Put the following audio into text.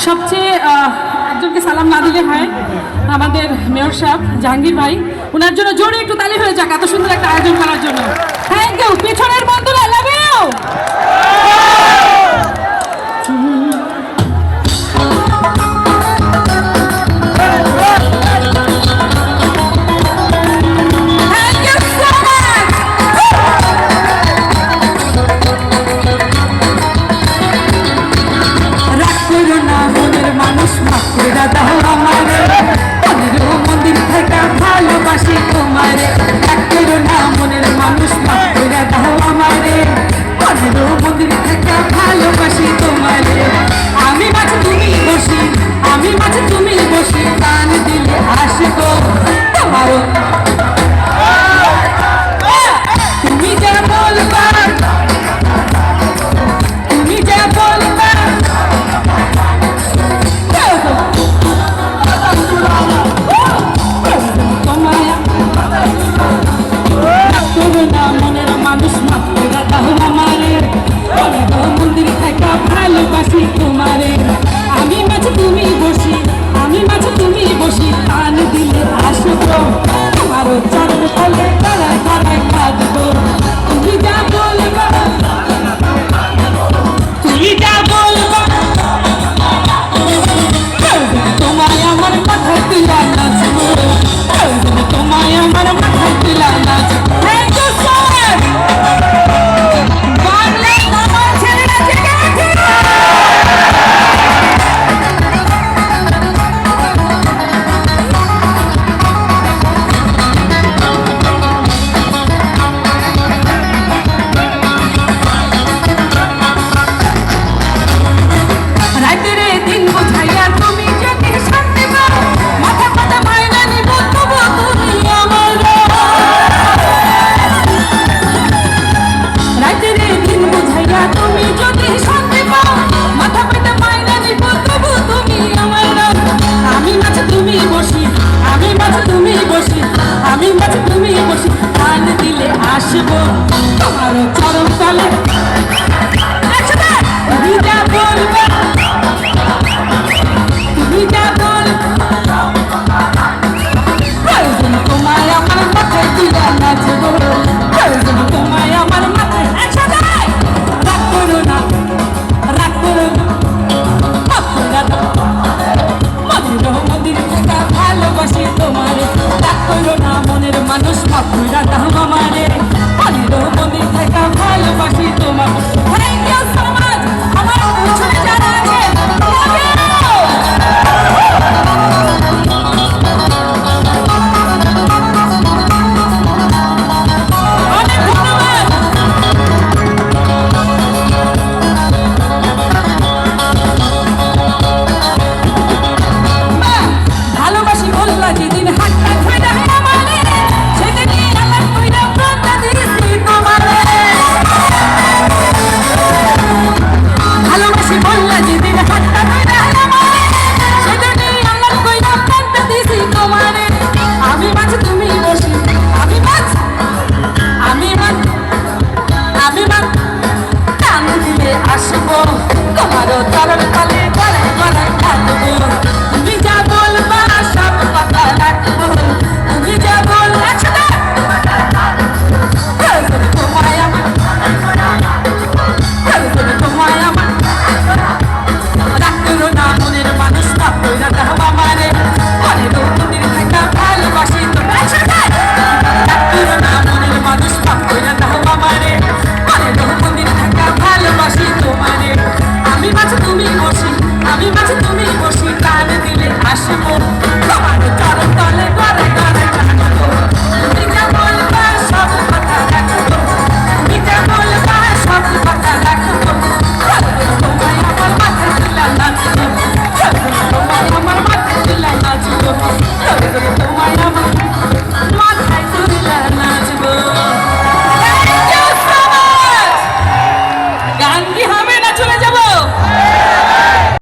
সবচেয়ে একজনকে সালাম না দিলে হয়, আমাদের মেয়র সাহেব জাহাঙ্গীর ভাই, ওনার জন্য জোরে একটু তালি হয়ে যাক এত সুন্দর একটা আয়োজন করার জন্য। Thank you. পেছনের বন্ধুরা লাভ ইউ। মানুষ মাফ করে দাও আমারে, মনের মন্দির থেকে ভালোবাসি তোমারে। ডাক্তার না মনের মানুষ মাফ করে দাও আমারে, মনের মন্দির থেকে ভালোবাসি তোমারে।